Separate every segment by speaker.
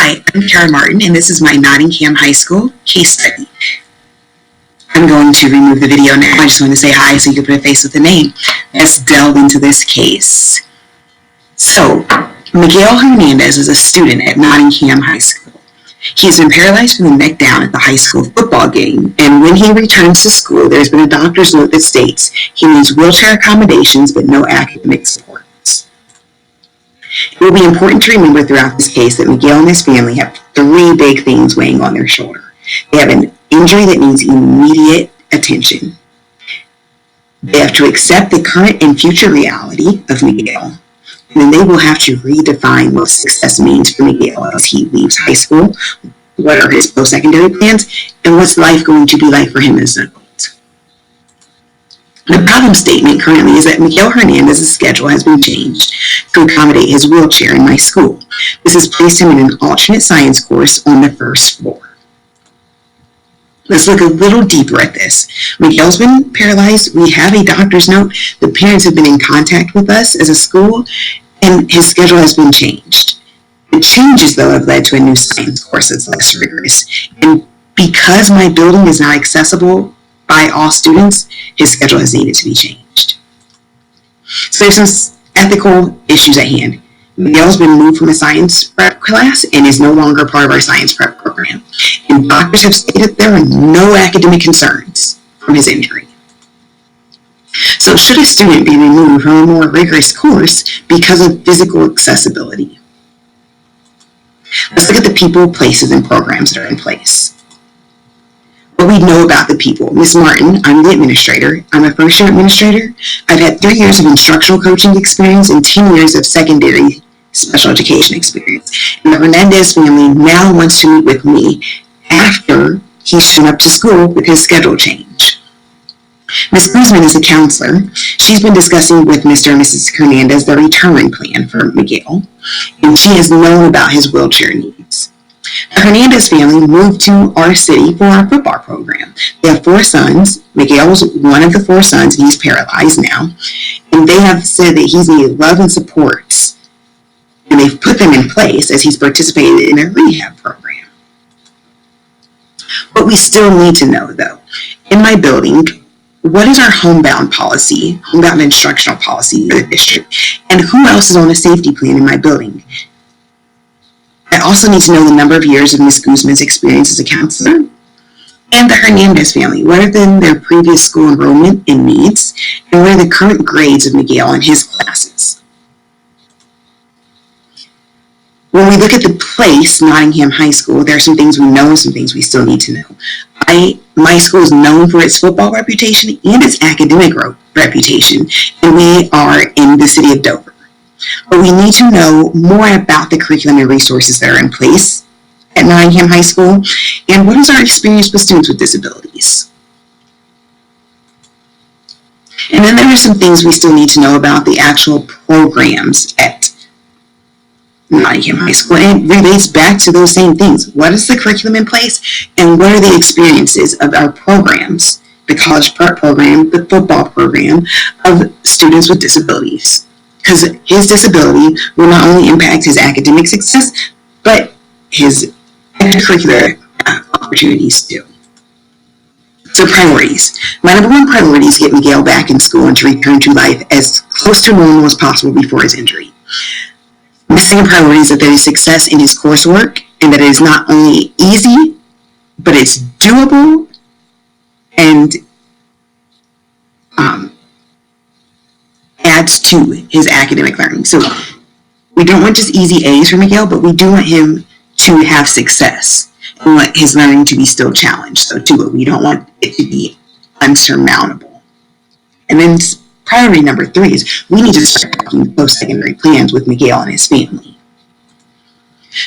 Speaker 1: Hi, I'm Kara Martin, and this is my Nottingham High School case study. I'm going to remove the video now. I just want to say hi so you can put a face with the name. Let's delve into this case. So, Miguel Hernandez is a student at Nottingham High School. He has been paralyzed from the neck down at the high school football game, and when he returns to school, there's been a doctor's note that states he needs wheelchair accommodations but no academic support. It will be important to remember throughout this case that Miguel and his family have three big things weighing on their shoulder. They have an injury that needs immediate attention. They have to accept the current and future reality of Miguel. And then they will have to redefine what success means for Miguel as he leaves high school, what are his post-secondary plans, and what's life going to be like for him as an adult. The problem statement currently is that Miguel Hernandez's schedule has been changed to accommodate his wheelchair in my school. This has placed him in an alternate science course on the first floor. Let's look a little deeper at this. Miguel's been paralyzed. We have a doctor's note. The parents have been in contact with us as a school, and his schedule has been changed. The changes, though, have led to a new science course that's less rigorous. And because my building is not accessible by all students, his schedule has needed to be changed. So there's some ethical issues at hand. Miguel's been moved from a science prep class and is no longer part of our science prep program. And doctors have stated there are no academic concerns from his injury. So should a student be removed from a more rigorous course because of physical accessibility? Let's look at the people, places, and programs that are in place. What we know about the people. Ms. Martin, I'm the administrator. I'm a first-year administrator. I've had 3 years of instructional coaching experience and 10 years of secondary special education experience. And the Hernandez family now wants to meet with me after he's shown up to school with his schedule change. Ms. Guzman is a counselor. She's been discussing with Mr. and Mrs. Hernandez the return plan for Miguel, and she has known about his wheelchair needs. The Hernandez family moved to our city for our football program. They have 4 sons. Miguel's one of the 4 sons, and he's paralyzed now. And they have said that he's needed love and supports. And they've put them in place as he's participated in a rehab program. What we still need to know, though, in my building, what is our homebound policy, homebound instructional policy for the district? And who else is on a safety plan in my building? I also need to know the number of years of Ms. Guzman's experience as a counselor. And the Hernandez family, what are their previous school enrollment and needs? And what are the current grades of Miguel in his classes? When we look at the place, Nottingham High School, there are some things we know and some things we still need to know. My school is known for its football reputation and its academic reputation, and we are in the city of Dover. But we need to know more about the curriculum and resources that are in place at Nottingham High School, and what is our experience with students with disabilities. And then there are some things we still need to know about the actual programs at Nottingham High School, and it relates back to those same things. What is the curriculum in place, and what are the experiences of our programs, the college prep program, the football program, of students with disabilities? Because his disability will not only impact his academic success, but his extracurricular opportunities too. So priorities. My number 1 priority is to get Miguel back in school and to return to life as close to normal as possible before his injury. My second priority is that there is success in his coursework and that it is not only easy, but it's doable and adds to his academic learning. So we don't want just easy A's for Miguel, but we do want him to have success and want his learning to be still challenged. So too, we don't want it to be unsurmountable. And then priority number 3 is we need to start making post-secondary plans with Miguel and his family.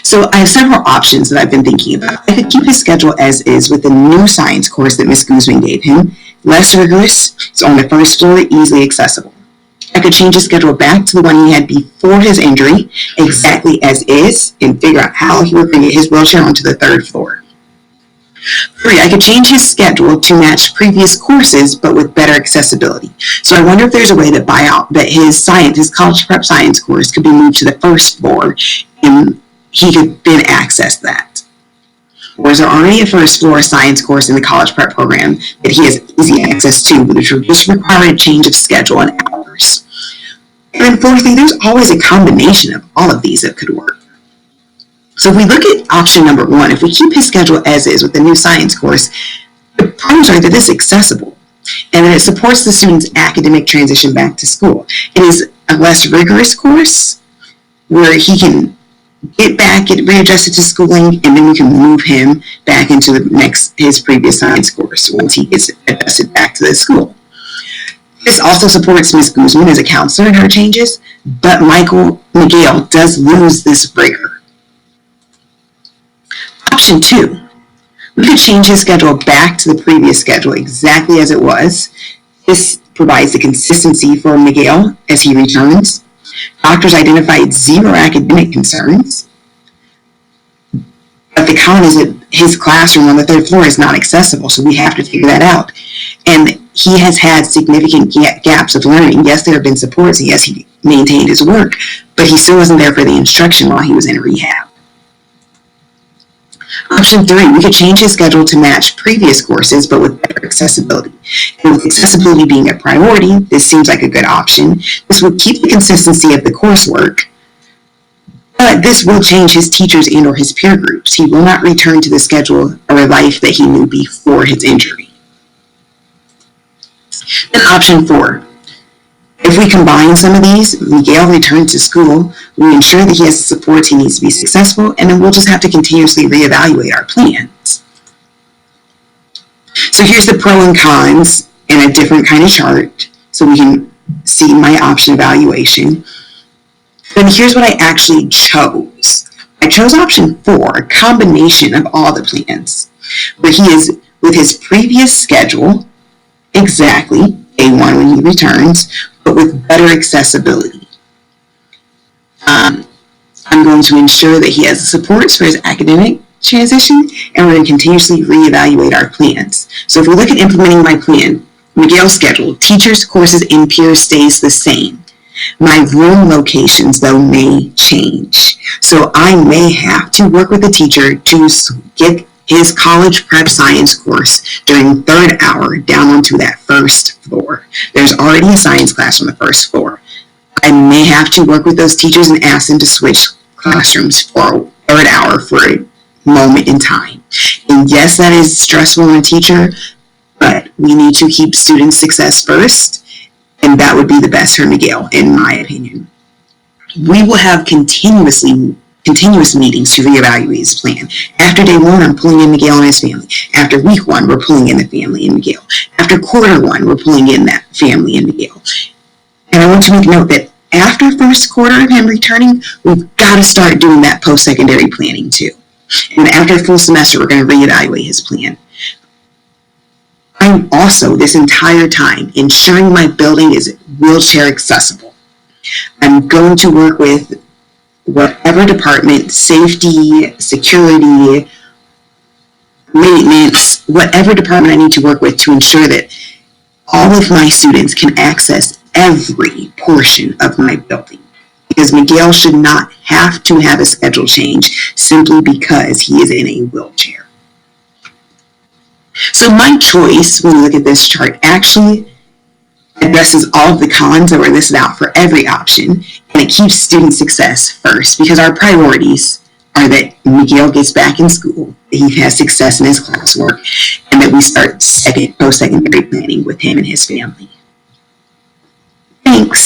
Speaker 1: So I have several options that I've been thinking about. I could keep his schedule as is with the new science course that Ms. Guzman gave him. Less rigorous, it's on the first floor, easily accessible. I could change his schedule back to the one he had before his injury, exactly as is, and figure out how he would bring his wheelchair onto the 3rd floor. 3, I could change his schedule to match previous courses, but with better accessibility. So I wonder if there's a way that his college prep science course could be moved to the 1st floor in he could then access that. Or is there already a first floor science course in the college prep program that he has easy access to, which would just require a change of schedule and hours? And then fourthly, there's always a combination of all of these that could work. So if we look at option number one, if we keep his schedule as is with the new science course, the pros are that it's accessible and that it supports the student's academic transition back to school. It is a less rigorous course where he can get readjusted to schooling, and then we can move him back into his previous science course once he gets adjusted back to the school. This also supports Ms. Guzman as a counselor in her changes, but Miguel does lose this rigor. Option two, we could change his schedule back to the previous schedule exactly as it was. This provides the consistency for Miguel as he returns. Doctors identified 0 academic concerns, but the con is that his classroom on the 3rd floor is not accessible, so we have to figure that out. And he has had significant gaps of learning. Yes, there have been supports, and yes, he maintained his work, but he still wasn't there for the instruction while he was in rehab. Option 3, we could change his schedule to match previous courses, but with better accessibility. And with accessibility being a priority, this seems like a good option. This will keep the consistency of the coursework, but this will change his teachers and or his peer groups. He will not return to the schedule or life that he knew before his injury. Then option 4, if we combine some of these, Miguel returns to school, we ensure that he has the supports he needs to be successful, and then we'll just have to continuously reevaluate our plans. So here's the pro and cons in a different kind of chart, so we can see my option evaluation. And here's what I actually chose. I chose option 4, a combination of all the plans, where he is with his previous schedule, exactly, A1 when he returns, but with better accessibility. I'm going to ensure that he has the supports for his academic transition, and we're going to continuously reevaluate our plans. So if we look at implementing my plan, Miguel's schedule, teachers, courses, and peers stays the same. My room locations, though, may change. So I may have to work with the teacher to get his college prep science course during 3rd hour down onto that 1st floor. There's already a science class on the 1st floor. I may have to work with those teachers and ask them to switch classrooms for 3rd hour for a moment in time. And yes, that is stressful on a teacher, but we need to keep student success first, and that would be the best for Miguel, in my opinion. We will have continuous meetings to reevaluate his plan. After day 1, I'm pulling in Miguel and his family. After week 1, we're pulling in the family and Miguel. After quarter 1, we're pulling in that family and Miguel. And I want to make note that after 1st quarter of him returning, we've got to start doing that post-secondary planning too. And after full semester, we're going to reevaluate his plan. I'm also, this entire time, ensuring my building is wheelchair accessible. I'm going to work with whatever department, safety, security, maintenance, whatever department I need to work with to ensure that all of my students can access every portion of my building. Because Miguel should not have to have a schedule change simply because he is in a wheelchair. So my choice, when you look at this chart, actually addresses all of the cons that were listed out for every option, and it keeps student success first, because our priorities are that Miguel gets back in school, that he has success in his classwork, and that we start post-secondary planning with him and his family. Thanks.